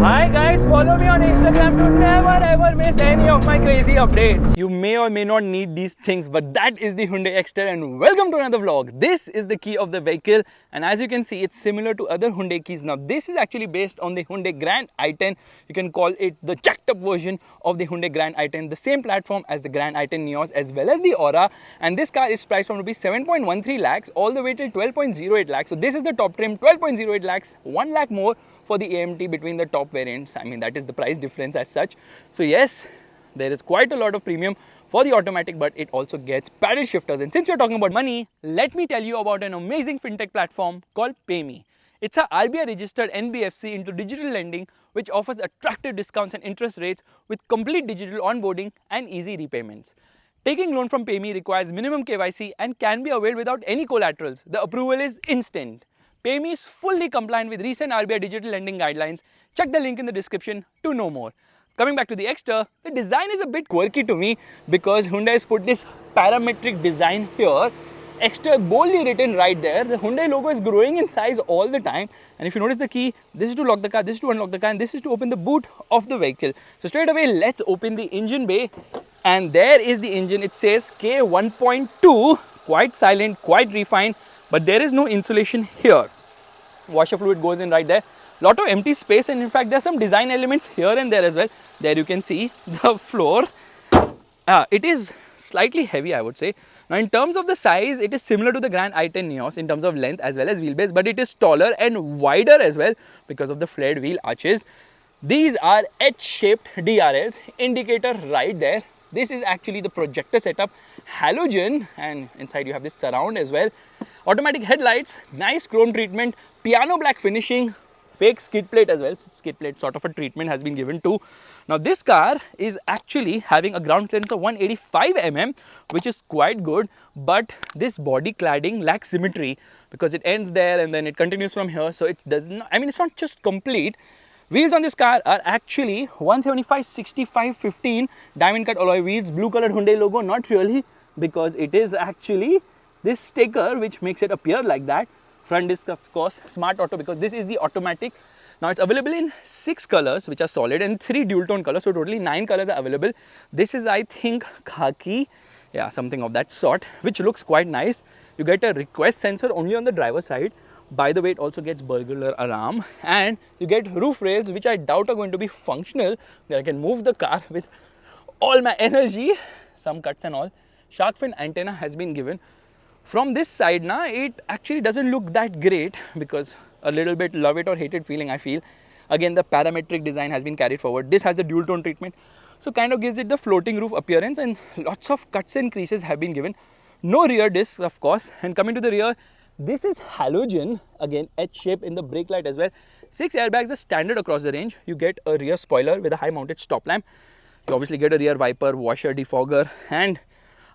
Hi guys, follow me on Instagram to never ever miss any of my crazy updates. You may or may not need these things, but that is the Hyundai Exter and welcome to another vlog. This is the key of the vehicle and as you can see, it's similar to other Hyundai keys. Now this is actually based on the Hyundai Grand i10. You can call it the jacked up version of the Hyundai Grand i10, the same platform as the Grand i10 Neos as well as the Aura, and this car is priced from rupees 7.13 lakhs all the way till 12.08 lakhs. So this is the top trim, 12.08 lakhs, 1 lakh more for the AMT between the top variants. I mean, that is the price difference as such. So yes, there is quite a lot of premium for the automatic, but it also gets paddle shifters. And since we're talking about money, let me tell you about an amazing fintech platform called PayMe. It's a RBI registered NBFC into digital lending, which offers attractive discounts and interest rates with complete digital onboarding and easy repayments. Taking loan from PayMe requires minimum KYC and can be availed without any collaterals. The approval is instant. PayMe is fully compliant with recent RBI digital lending guidelines. Check the link in the description to know more. Coming back to the Exter, the design is a bit quirky to me because Hyundai has put this parametric design here. Exter boldly written right there. The Hyundai logo is growing in size all the time. And if you notice the key, this is to lock the car, this is to unlock the car, and this is to open the boot of the vehicle. So straight away, let's open the engine bay. And there is the engine. It says K1.2, quite silent, quite refined. But there is no insulation here. Washer fluid goes in right there. Lot of empty space, and in fact there are some design elements here and there as well. There you can see the floor. It is slightly heavy, I would say. Now in terms of the size, it is similar to the Grand i10 Neos in terms of length as well as wheelbase, but it is taller and wider as well because of the flared wheel arches. These are H-shaped DRLs, indicator right there. This is actually the projector setup, halogen, and inside you have this surround as well. Automatic headlights, nice chrome treatment, piano black finishing, fake skid plate as well. Skid plate sort of a treatment has been given too. Now this car is actually having a ground clearance of 185 mm, which is quite good, but this body cladding lacks symmetry because it ends there and then it continues from here. So it does not, I mean, it's not just complete. Wheels on this car are actually 175/65/15 diamond cut alloy wheels, blue colored Hyundai logo. Not really, because it is actually this sticker which makes it appear like that. Front disc, of course, smart auto, because this is the automatic. Now it's available in 6 colors which are solid and 3 dual tone colors, so totally 9 colors are available. This is, I think, khaki, yeah, something of that sort, which looks quite nice. You get a request sensor only on the driver's side. By the way, it also gets burglar alarm, and you get roof rails which I doubt are going to be functional, that I can move the car with all my energy. Some cuts and all. Shark fin antenna has been given. From this side now, it actually doesn't look that great because a little bit love it or hate it feeling I feel. Again, the parametric design has been carried forward. This has the dual tone treatment, so kind of gives it the floating roof appearance, and lots of cuts and creases have been given. No rear discs, of course. And coming to the rear, this is halogen, again H shape in the brake light as well. 6 airbags are standard across the range. You get a rear spoiler with a high mounted stop lamp. You obviously get a rear wiper, washer, defogger, and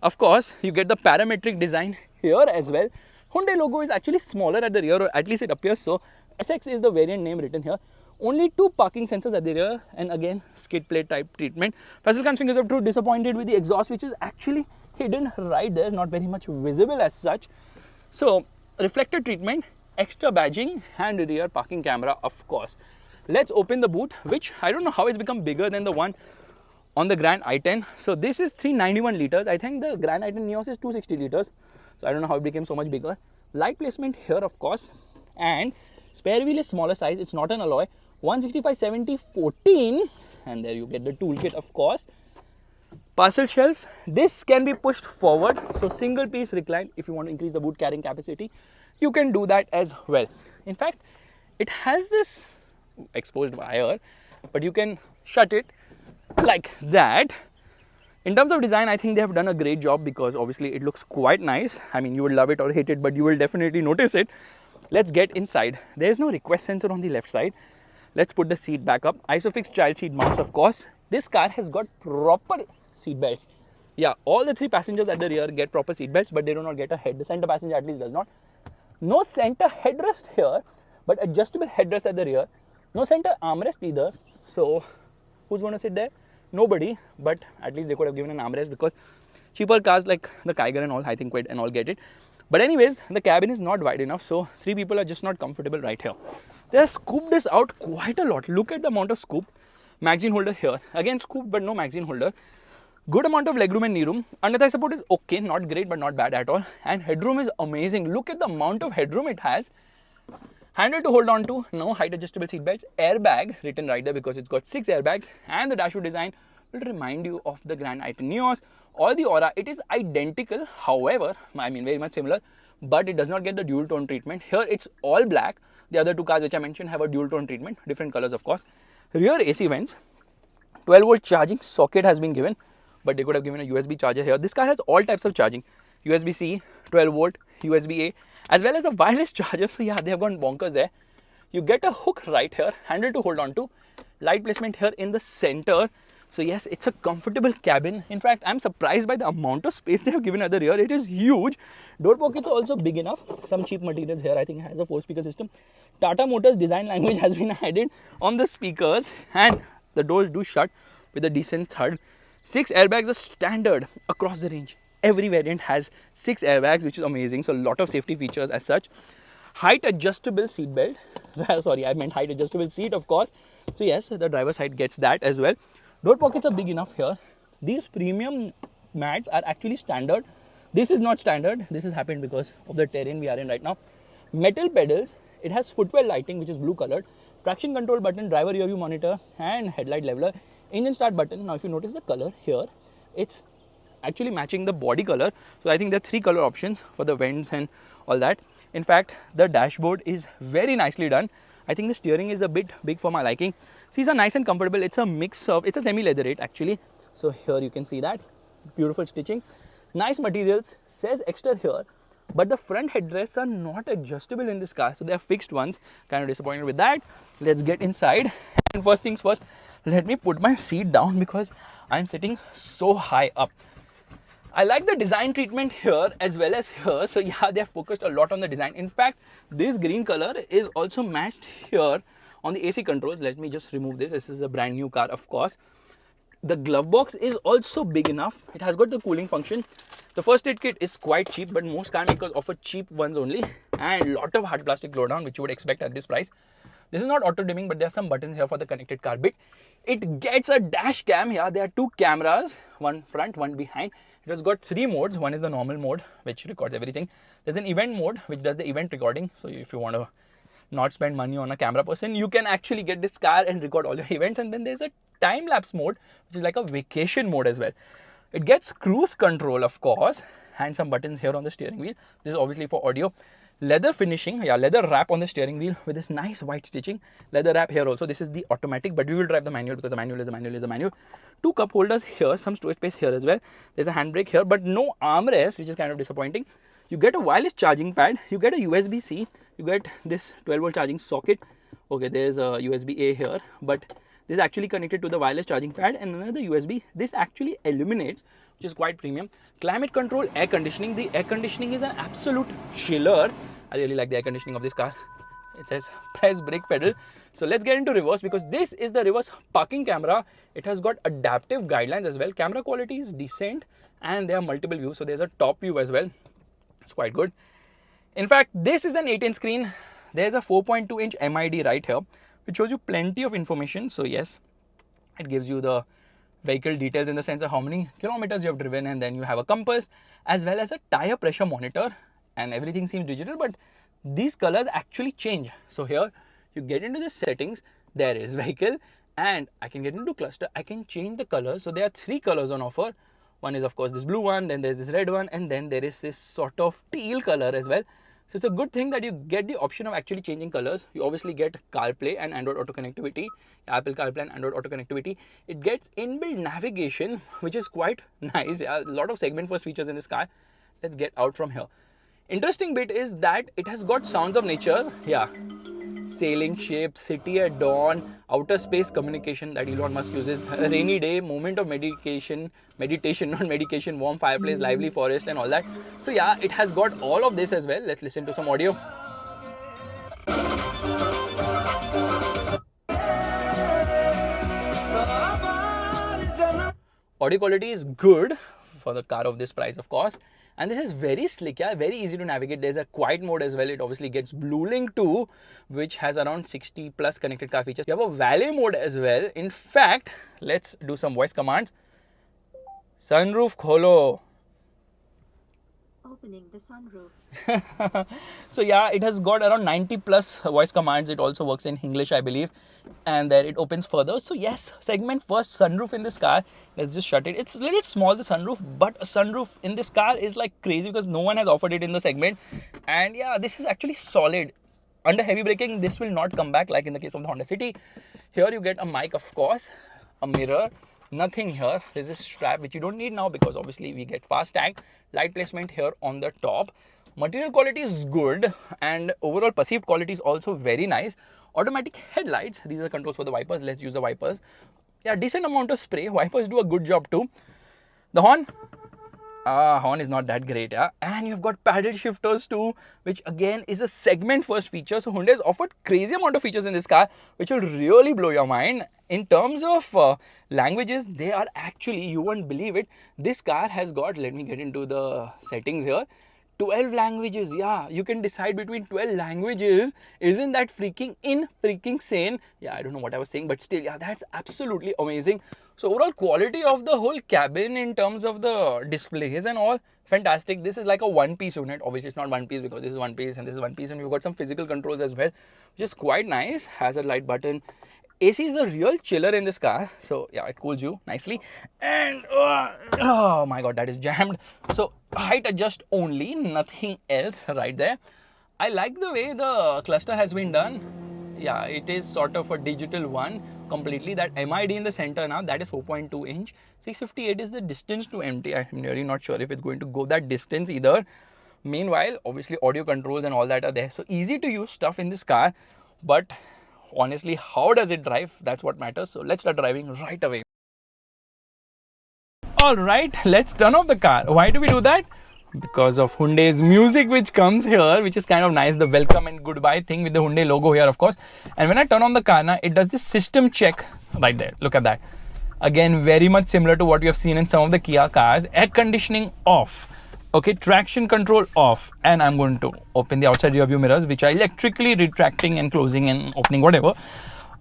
of course you get the parametric design here as well. Hyundai logo is actually smaller at the rear, or at least it appears so. SX is the variant name written here. Only 2 parking sensors at the rear, and again skid plate type treatment. Faisal Khan's fingers of truth, disappointed with the exhaust, which is actually hidden right there, not very much visible as such. So reflector treatment, extra badging, and rear parking camera, of course. Let's open the boot, which I don't know how it's become bigger than the one on the Grand i10. So this is 391 liters. I think the Grand i10 Neos is 260 liters. So I don't know how it became so much bigger. Light placement here, of course. And spare wheel is smaller size. It's not an alloy. 165/70/14. And there you get the toolkit, of course. Parcel shelf. This can be pushed forward. So single piece recline. If you want to increase the boot carrying capacity, you can do that as well. In fact, it has this exposed wire, but you can shut it like that. In terms of design, I think they have done a great job because obviously it looks quite nice. I mean, you will love it or hate it, but you will definitely notice it. Let's get inside. There is no request sensor on the left side. Let's put the seat back up. Isofix child seat mounts, of course. This car has got proper seat belts. Yeah, all the 3 passengers at the rear get proper seat belts, but they do not get a head. The center passenger at least does not. No center headrest here, but adjustable headrest at the rear. No center armrest either. So who's going to sit there? Nobody, but at least they could have given an armrest, because cheaper cars like the Kiger and all, I think, and all get it. But anyways, the cabin is not wide enough, so 3 people are just not comfortable right here. They have scooped this out quite a lot. Look at the amount of scoop. Magazine holder here. Again scooped but no magazine holder. Good amount of legroom and knee room. Under thigh support is okay, not great but not bad at all. And headroom is amazing. Look at the amount of headroom it has. Handle to hold on to, no height adjustable seat belts, airbag written right there because it's got 6 airbags, and the dashboard design will remind you of the Grand i10 Neos or the Aura. It is identical, however, I mean very much similar, but it does not get the dual tone treatment. Here it's all black. The other 2 cars which I mentioned have a dual tone treatment, different colors of course. Rear AC vents, 12 volt charging socket has been given, but they could have given a USB charger here. This car has all types of charging, USB-C, 12 volt, USB-A, as well as a wireless charger. So yeah, they have gone bonkers there. You get a hook right here, handle to hold on to, light placement here in the center. So yes, it's a comfortable cabin. In fact, I'm surprised by the amount of space they have given at the rear. It is huge. Door pockets are also big enough. Some cheap materials here. I think it has a 4-speaker system. Tata Motors design language has been added on the speakers, and the doors do shut with a decent thud. 6 airbags are standard across the range. Every variant has 6 airbags, which is amazing. So a lot of safety features as such. Height adjustable seat belt. Well, sorry, I meant height adjustable seat, of course. So yes, the driver's side gets that as well. Door pockets are big enough here. These premium mats are actually standard. This is not standard. This has happened because of the terrain we are in right now. Metal pedals. It has footwell lighting, which is blue colored. Traction control button, driver rear view monitor, and headlight leveler. Engine start button. Now if you notice the color here, it's actually matching the body color. So I think there are 3 color options for the vents and all that. In fact, the dashboard is very nicely done. I think the steering is a bit big for my liking. Seats are nice and comfortable. It's a mix of, it's a semi-leatherette actually. So here you can see that. Beautiful stitching. Nice materials. Says Exter here. But the front headrests are not adjustable in this car. So they are fixed ones. Kind of disappointed with that. Let's get inside. And first things first, let me put my seat down because I'm sitting so high up. I like the design treatment here as well as here. So yeah, they have focused a lot on the design. In fact, this green color is also matched here on the AC controls. Let me just remove this. This is a brand new car, of course. The glove box is also big enough. It has got the cooling function. The first aid kit is quite cheap, but most car makers offer cheap ones only. And lot of hard plastic blowdown, which you would expect at this price. This is not auto dimming, but there are some buttons here for the connected car bit. It gets a dash cam here. There are 2 cameras, one front, one behind. It has got 3 modes. One is the normal mode, which records everything. There's an event mode, which does the event recording. So if you want to not spend money on a camera person, you can actually get this car and record all your events. And then there's a time-lapse mode, which is like a vacation mode as well. It gets cruise control, of course, and some buttons here on the steering wheel. This is obviously for audio. Leather finishing, yeah, leather wrap on the steering wheel with this nice white stitching. Leather wrap here also. This is the automatic, but we will drive the manual because the manual is a manual is a manual. 2 cup holders here, some storage space here as well. There's a handbrake here, but no armrest, which is kind of disappointing. You get a wireless charging pad. You get a USB-C. You get this 12 volt charging socket. Okay, there's a USB-A here, but this is actually connected to the wireless charging pad and another USB. This actually illuminates, which is quite premium. Climate control, air conditioning. The air conditioning is an absolute chiller. I really like the air conditioning of this car. It says press brake pedal. So let's get into reverse because this is the reverse parking camera. It has got adaptive guidelines as well. Camera quality is decent and there are multiple views. So there's a top view as well. It's quite good. In fact, this is an 8-inch screen. There's a 4.2-inch MID right here, which shows you plenty of information. So yes, it gives you the vehicle details in the sense of how many kilometers you have driven, and then you have a compass as well as a tire pressure monitor, and everything seems digital, but these colors actually change. So here you get into the settings, there is vehicle, and I can get into cluster. I can change the colors. So there are 3 colors on offer. One is of course this blue one, then there's this red one, and then there is this sort of teal color as well. So it's a good thing that you get the option of actually changing colors. You obviously get CarPlay and Android Auto connectivity, Apple CarPlay and Android Auto connectivity. It gets inbuilt navigation, which is quite nice. A lot of segment first features in this car. Let's get out from here. Interesting bit is that it has got sounds of nature. Yeah, sailing ship, city at dawn, outer space communication that Elon Musk uses, a rainy day, moment of meditation, not medication, warm fireplace, lively forest and all that. So yeah, it has got all of this as well. Let's listen to some audio. Audio quality is good for the car of this price, of course. And this is very slick, yeah, very easy to navigate. There's a quiet mode as well. It obviously gets Blue Link too, which has around 60 plus connected car features. You have a valet mode as well. In fact, let's do some voice commands. Sunroof kholo. Opening the sunroof. So yeah, it has got around 90 plus voice commands. It also works in English, I believe, and then it opens further. So yes, segment first sunroof in this car. Let's just shut it. It's a little small, the sunroof, but a sunroof in this car is like crazy because no one has offered it in the segment. And yeah, this is actually solid. Under heavy braking, this will not come back like in the case of the Honda City. Here you get a mic, of course, a mirror. Nothing here. There's this strap which you don't need now because obviously we get fast tag. Light placement here on the top. Material quality is good and overall perceived quality is also very nice. Automatic headlights. These are controls for the wipers. Let's use the wipers. Yeah, decent amount of spray. Wipers do a good job too. The horn. Horn is not that great, yeah. And you've got paddle shifters too, which again is a segment first feature. So Hyundai has offered crazy amount of features in this car, which will really blow your mind. In terms of languages, they are actually, you won't believe it, this car has got, let me get into the settings here, 12 languages. Yeah, you can decide between 12 languages. Isn't that freaking sane? Yeah, I don't know what I was saying, but still, yeah, that's absolutely amazing. So overall quality of the whole cabin in terms of the displays and all, fantastic. This is like a one-piece unit. Obviously, it's not one piece because this is one piece and this is one piece, and we've got some physical controls as well, which is quite nice. Hazard light button. AC is a real chiller in this car. So yeah, it cools you nicely. And oh my god, that is jammed. So height adjust only, nothing else right there. I like the way the cluster has been done. Yeah, it is sort of a digital one completely. That MID in the center now, that is 4.2 inch. 658 is the distance to empty. I'm really not sure if it's going to go that distance either. Meanwhile, obviously audio controls and all that are there. So easy to use stuff in this car. But honestly, how does it drive? That's what matters. So let's start driving right away. Alright, let's turn off the car. Why do we do that? Because of Hyundai's music which comes here, which is kind of nice. The welcome and goodbye thing with the Hyundai logo here, of course. And when I turn on the car now, it does this system check right there. Look at that. Again, very much similar to what you have seen in some of the Kia cars. Air conditioning off. Okay, traction control off. And I'm going to open the outside rear view mirrors, which are electrically retracting and closing and opening, whatever.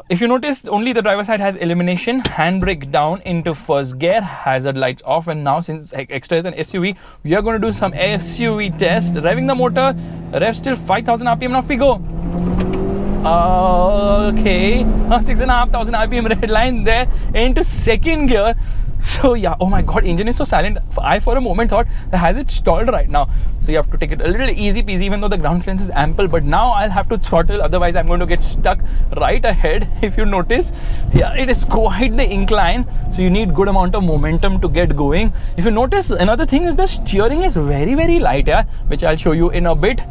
If you notice, only the driver side has illumination. Handbrake down into first gear, hazard lights off. And now, since Exter is an SUV, we are going to do some SUV test. Revving the motor, rev still 5,000 RPM. Now we go. Okay, 6,500 RPM red line there into second gear. So yeah, oh my god, engine is so silent. I for a moment thought, has it stalled right now? So you have to take it a little easy peasy, even though the ground clearance is ample. But now I'll have to throttle, otherwise I'm going to get stuck right ahead. If you notice, yeah, it is quite the incline. So you need good amount of momentum to get going. If you notice, another thing is the steering is very, very light, yeah, which I'll show you in a bit.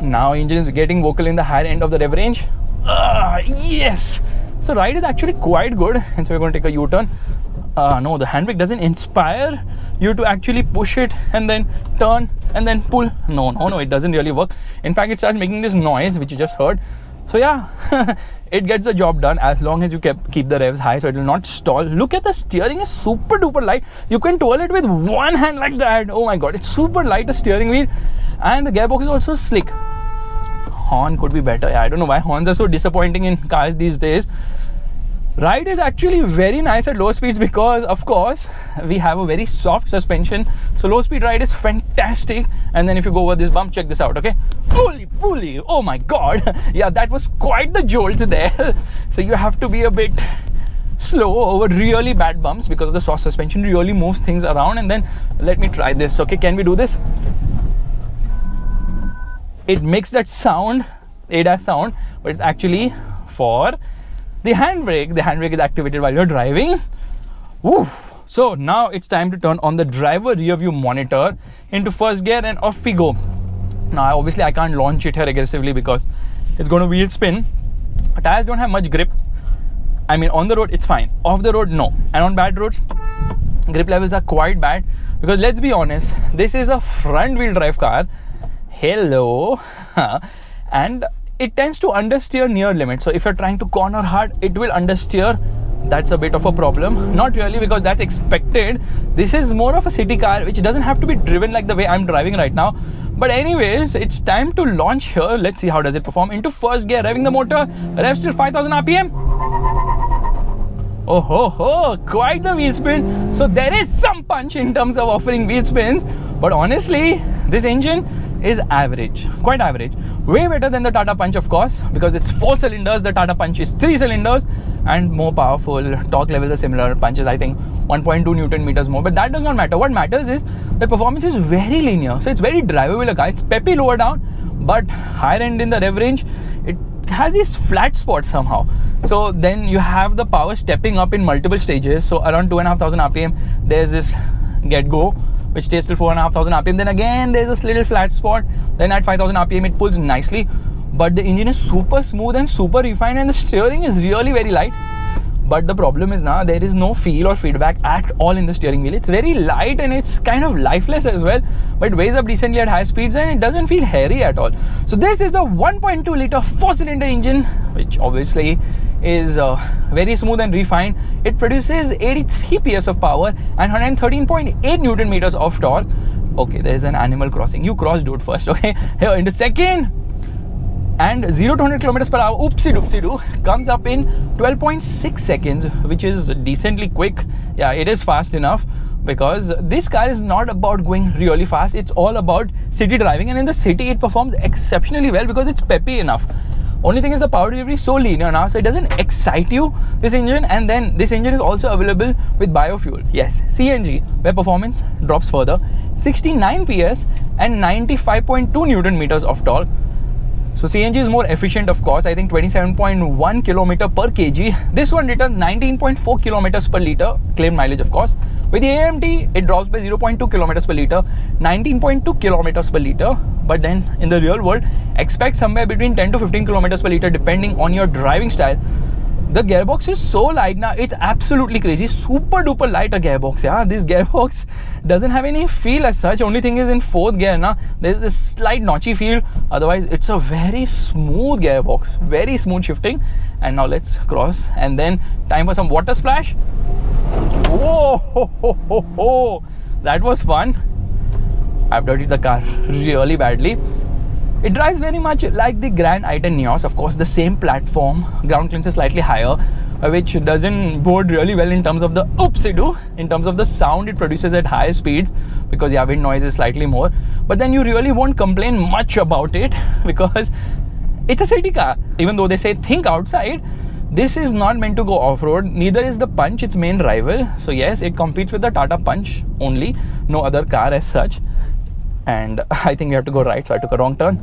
Now engine is getting vocal in the higher end of the rev range. Yes! So ride is actually quite good. And so we're going to take a U-turn. No, the handbrake doesn't inspire you to actually push it and then turn and then pull. No, it doesn't really work. In fact, it starts making this noise, which you just heard. So yeah, it gets the job done as long as you keep the revs high, so it will not stall. Look at the steering, is super duper light. You can twirl it with one hand like that. Oh my god, it's super light, the steering wheel. And the gearbox is also slick. Horn could be better. Yeah, I don't know why horns are so disappointing in cars these days. Ride is actually very nice at low speeds because, of course, we have a very soft suspension. So low speed ride is fantastic. And then if you go over this bump, check this out, okay? Holy pulley! Oh my god! Yeah, that was quite the jolt there. So you have to be a bit slow over really bad bumps because of the soft suspension really moves things around. And then let me try this, okay? Can we do this? It makes that sound, ADAS sound, but it's actually for the handbrake. The handbrake is activated while you're driving. Woo. So now it's time to turn on the driver rear view monitor into first gear and off we go. Now obviously I can't launch it here aggressively because it's going to wheel spin. Tires don't have much grip. I mean, on the road it's fine. Off the road, no. And on bad roads, grip levels are quite bad because let's be honest, this is a front wheel drive car. Hello. And it tends to understeer near limit. So if you're trying to corner hard, it will understeer that's a bit of a problem. Not really, because that's expected. This is more of a city car which doesn't have to be driven like the way I'm driving right now. But anyways, it's time to launch here. Let's see how does it perform. Into first gear, revving the motor, revs till 5000 RPM. Oh ho ho, quite the wheel spin. So there is some punch in terms of offering wheel spins, but honestly, this engine is average, quite average. Way better than the Tata Punch, of course, because it's 4 cylinders. The Tata Punch is 3 cylinders and more powerful. Torque levels are similar. Punch is, I think, 1.2 Newton meters more, but that does not matter. What matters is the performance is very linear, so it's very drivable car. It's peppy lower down, but higher end in the rev range. It has these flat spots somehow. So then you have the power stepping up in multiple stages. So around 2,500 RPM, there's this get go, which stays till 4,500 RPM. Then again, there's this little flat spot. Then at 5,000 RPM, it pulls nicely. But the engine is super smooth and super refined, and the steering is really very light. But the problem is now there is no feel or feedback at all in the steering wheel. It's very light and it's kind of lifeless as well, but it weighs up decently at high speeds and it doesn't feel hairy at all. So this is the 1.2 liter 4-cylinder engine, which obviously is very smooth and refined. It produces 83 PS of power and 113.8 Newton meters of torque. Okay, there's an animal crossing. You cross, dude, first. Okay, here into second. And 0 to 100 kilometers per hour, oopsie doopsie doo, comes up in 12.6 seconds, which is decently quick. Yeah, it is fast enough, because this car is not about going really fast. It's all about city driving, and in the city it performs exceptionally well because it's peppy enough. Only thing is the power delivery is so linear now, so it doesn't excite you, this engine. And then this engine is also available with biofuel. Yes, CNG, where performance drops further. 69 PS and 95.2 Newton meters of torque. So CNG is more efficient, of course. I think 27.1 kilometer per kg. This one returns 19.4 kilometers per liter, claimed mileage, of course. With the AMT, it drops by 0.2 kilometers per liter, 19.2 kilometers per liter. But then in the real world, expect somewhere between 10 to 15 kilometers per liter, depending on your driving style. The gearbox is so light now, it's absolutely crazy. Super duper light a gearbox, yeah. This gearbox doesn't have any feel as such. Only thing is in 4th gear now, there's this slight notchy feel. Otherwise, it's a very smooth gearbox, very smooth shifting. And now let's cross, and then time for some water splash. Whoa, ho, ho, ho, ho. That was fun. I've dirtied the car really badly. It drives very much like the Grand i10 Neos. Of course, the same platform, ground clearance is slightly higher, which doesn't bode really well in terms of the oopsie-doo. In terms of the sound it produces at higher speeds, because yeah, wind noise is slightly more. But then you really won't complain much about it, because it's a city car. Even though they say think outside, this is not meant to go off-road. Neither is the Punch, its main rival. So yes, it competes with the Tata Punch only, no other car as such. And I think we have to go right, so I took a wrong turn.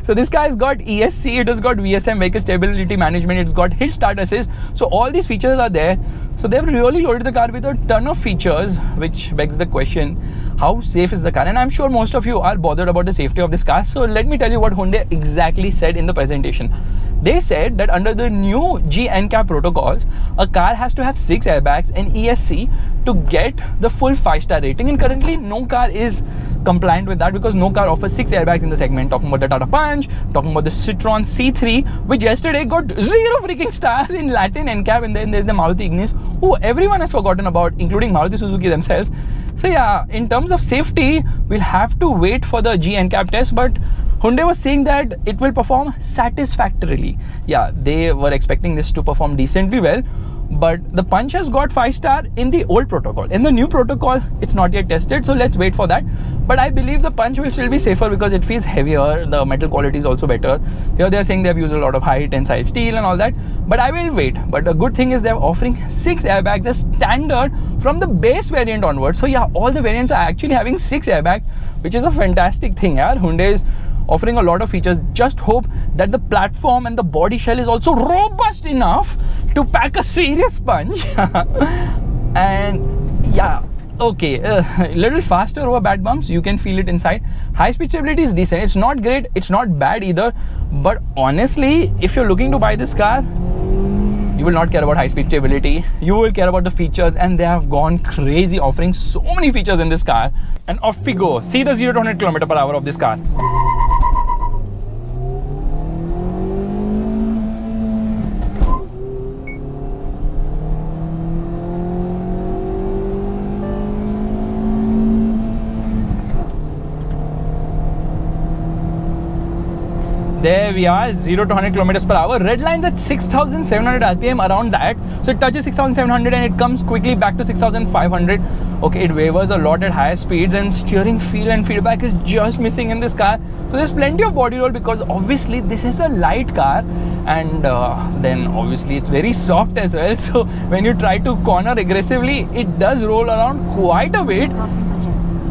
So this car has got ESC, it has got VSM, vehicle stability management, it's got hill start assist. So all these features are there. So they've really loaded the car with a ton of features, which begs the question, how safe is the car? And I'm sure most of you are bothered about the safety of this car. So let me tell you what Hyundai exactly said in the presentation. They said that under the new G NCAP protocols, a car has to have 6 airbags and ESC to get the full 5-star rating. And currently, no car is compliant with that, because no car offers 6 airbags in the segment. Talking about the Tata Punch, talking about the Citroen C3, which yesterday got 0 freaking stars in Latin NCAP. And then there's the Maruti Ignis, who everyone has forgotten about, including Maruti Suzuki themselves. So yeah, in terms of safety, we'll have to wait for the G NCAP test, but Hyundai was saying that it will perform satisfactorily. Yeah, they were expecting this to perform decently well, but the Punch has got 5-star in the old protocol. In the new protocol, it's not yet tested, so let's wait for that. But I believe the Punch will still be safer because it feels heavier, the metal quality is also better. Here they're saying they've used a lot of high tensile steel and all that, but I will wait. But the good thing is they're offering 6 airbags as standard from the base variant onwards. So yeah, all the variants are actually having 6 airbags, which is a fantastic thing. Yeah, Hyundai is offering a lot of features. Just hope that the platform and the body shell is also robust enough to pack a serious punch. And yeah, okay, a little faster over bad bumps, you can feel it inside. High speed stability is decent. It's not great, it's not bad either, but honestly, if you're looking to buy this car, you will not care about high speed stability. You will care about the features, and they have gone crazy, offering so many features in this car. And off we go. See the 0 to 100 km per hour of this car. There we are, 0 to 100 kilometers per hour. Red line's at 6,700 RPM, around that. So it touches 6,700 and it comes quickly back to 6,500. Okay, it wavers a lot at higher speeds, and steering feel and feedback is just missing in this car. So there's plenty of body roll because obviously this is a light car, and then obviously it's very soft as well. So when you try to corner aggressively, it does roll around quite a bit.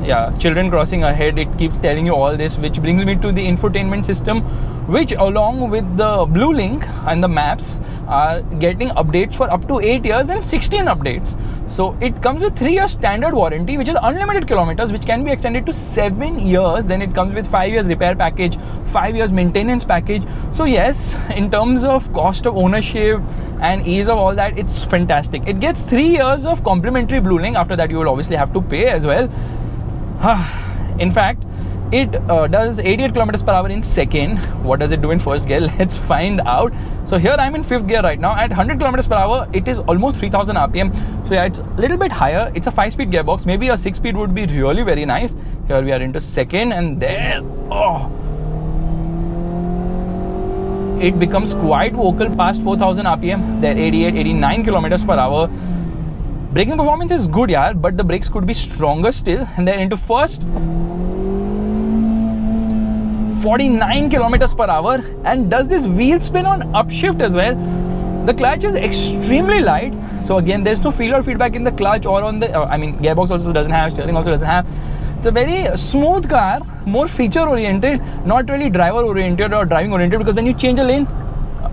Yeah, children crossing ahead, it keeps telling you all this, which brings me to the infotainment system, which along with the blue link and the maps are getting updates for up to 8 years and 16 updates. So it comes with 3 years standard warranty, which is unlimited kilometers, which can be extended to 7 years. Then it comes with 5 years repair package, 5 years maintenance package. So yes, in terms of cost of ownership and ease of all that, it's fantastic. It gets 3 years of complimentary blue link. After that you will obviously have to pay as well. In fact, it does 88 kilometers per hour in second. What does it do in first gear? Let's find out. So here I'm in fifth gear right now. At 100 kilometers per hour, it is almost 3000 RPM. So yeah, it's a little bit higher. It's a 5-speed gearbox. Maybe a 6-speed would be really very nice. Here we are into second, and there, it becomes quite vocal past 4000 RPM. There, 88, 89 kilometers per hour. Braking performance is good, yeah, but the brakes could be stronger still. And then into first, 49 kilometers per hour, and does this wheel spin on upshift as well. The clutch is extremely light, so again there's no feel or feedback in the clutch or on the gearbox also doesn't have, steering also doesn't have. It's a very smooth car, more feature oriented, not really driver oriented or driving oriented, because when you change a lane,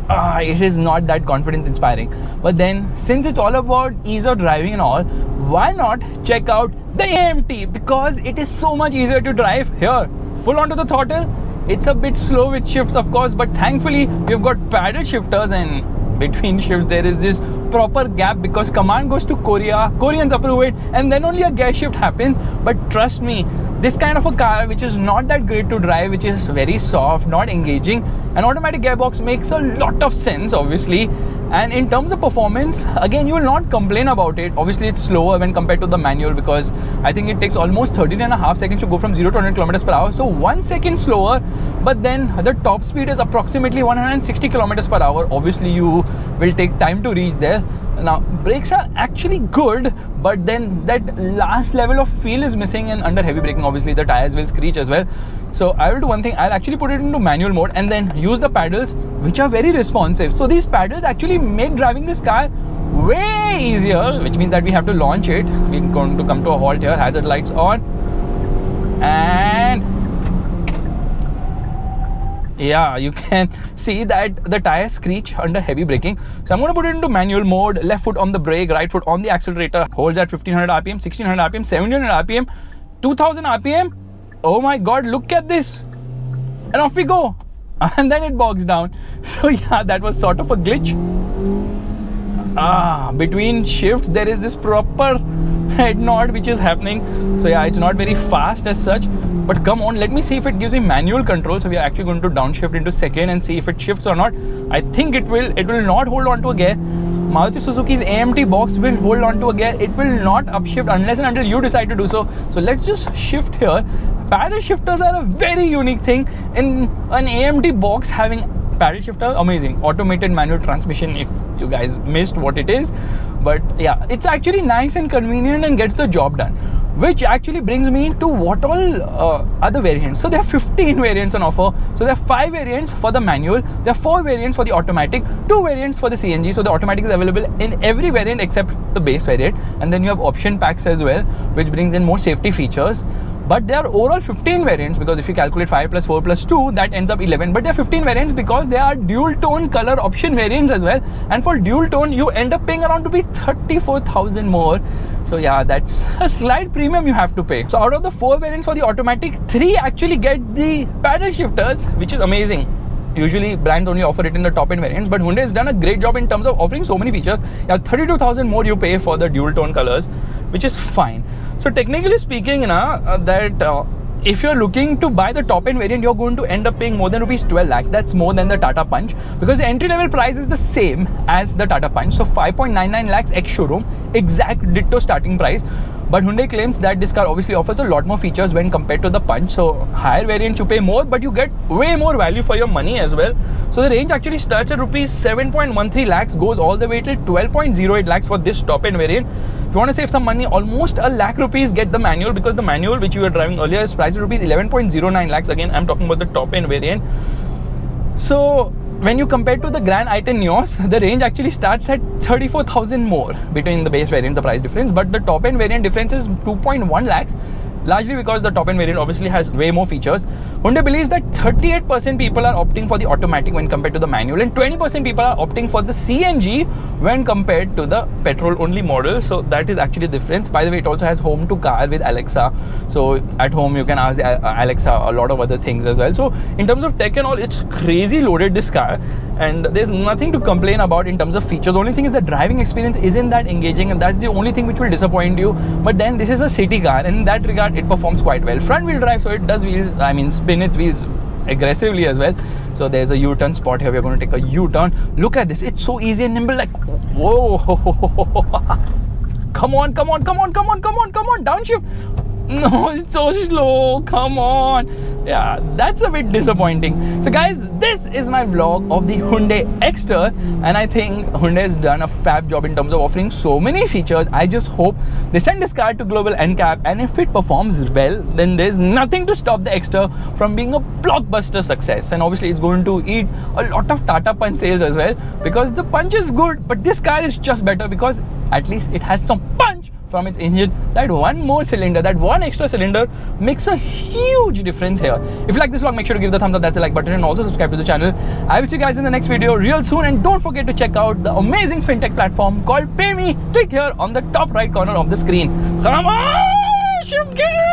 it is not that confidence inspiring. But then since it's all about ease of driving and all, why not check out the AMT, because it is so much easier to drive. Here, full onto the throttle, it's a bit slow with shifts of course, but thankfully we've got paddle shifters, and between shifts there is this proper gap because command goes to Koreans approve it, and then only a gear shift happens. But trust me, this kind of a car which is not that great to drive, which is very soft, not engaging, an automatic gearbox makes a lot of sense obviously. And in terms of performance, again, you will not complain about it. Obviously it's slower when compared to the manual, because I think it takes almost 13.5 seconds to go from 0 to 100 kilometers per hour, so 1 second slower. But then the top speed is approximately 160 kilometers per hour. Obviously you will take time to reach there. Now brakes are actually good, but then that last level of feel is missing, and under heavy braking obviously the tires will screech as well. So I will do one thing, I'll actually put it into manual mode and then use the paddles, which are very responsive. So these paddles actually make driving this car way easier, which means that we have to launch it. We're going to come to a halt here, hazard lights on, and yeah, you can see that the tires screech under heavy braking. So I'm going to put it into manual mode, left foot on the brake, right foot on the accelerator, holds at 1500 RPM, 1600 RPM, 1700 RPM, 2000 RPM. Oh my god, look at this, and off we go, and then it bogs down. So yeah, that was sort of a glitch. Between shifts there is this proper head nod which is happening. So yeah, it's not very fast as such, but come on, let me see if it gives me manual control. So we are actually going to downshift into second and see if it shifts or not. I think it will not hold on to a gear. Maruti Suzuki's AMT box will hold on to a gear. It will not upshift unless and until you decide to do so. So let's just shift here. Paddle shifters are a very unique thing in an AMT box. Having paddle shifter, amazing. Automated manual transmission, if you guys missed what it is. But yeah, it's actually nice and convenient and gets the job done. Which actually brings me to what all other variants. So there are 15 variants on offer. So there are 5 variants for the manual, there are 4 variants for the automatic, 2 variants for the CNG. So the automatic is available in every variant except the base variant, and then you have option packs as well, which brings in more safety features. But there are overall 15 variants, because if you calculate 5 plus 4 plus 2, that ends up 11. But there are 15 variants because there are dual tone color option variants as well. And for dual tone, you end up paying around to be 34,000 more. So yeah, that's a slight premium you have to pay. So out of the 4 variants for the automatic, 3 actually get the paddle shifters, which is amazing. Usually brands only offer it in the top end variants, but Hyundai has done a great job in terms of offering so many features. Yeah, 32,000 more you pay for the dual tone colors, which is fine. So technically speaking, if you're looking to buy the top end variant, you're going to end up paying more than rupees 12 lakhs. That's more than the Tata Punch, because the entry level price is the same as the Tata Punch. So 5.99 lakhs ex showroom, exact ditto starting price. But Hyundai claims that this car obviously offers a lot more features when compared to the Punch. So higher variant you pay more, but you get way more value for your money as well. So the range actually starts at rupees 7.13 lakhs, goes all the way till 12.08 lakhs for this top end variant. If you want to save some money, almost a lakh rupees, get the manual, because the manual which you were driving earlier is priced at rupees 11.09 lakhs. Again, I'm talking about the top end variant. So when you compare to the Grand i10 Neos, the range actually starts at 34,000 more between the base variant, the price difference, but the top end variant difference is 2.1 lakhs, largely because the top end variant obviously has way more features. Hyundai believes that 38% people are opting for the automatic when compared to the manual, and 20% people are opting for the CNG when compared to the petrol only model. So that is actually the difference. By the way, it also has home to car with Alexa, so at home you can ask Alexa a lot of other things as well. So in terms of tech and all, it's crazy loaded, this car, and there's nothing to complain about in terms of features. The only thing is the driving experience isn't that engaging, and that's the only thing which will disappoint you. But then this is a city car, and in that regard it performs quite well. Front wheel drive, so it does spin its wheels aggressively as well. So there's a U-turn spot here. We're going to take a U-turn. Look at this, it's so easy and nimble, like whoa. Come on, downshift. No, it's so slow. Come on. Yeah, that's a bit disappointing. So guys, this is my vlog of the Hyundai Exter, and I think Hyundai has done a fab job in terms of offering so many features. I just hope they send this car to global NCAP, and if it performs well, then there's nothing to stop the Exter from being a blockbuster success. And obviously it's going to eat a lot of Tata Punch sales as well, because the Punch is good, but this car is just better because at least it has some punch from its engine. That one more cylinder, that one extra cylinder makes a huge difference here. If you like this vlog, make sure to give the thumbs up, that's the like button, and also subscribe to the channel. I will see you guys in the next video real soon, and don't forget to check out the amazing fintech platform called PayMe. Click here on the top right corner of the screen. Come on, shift gear!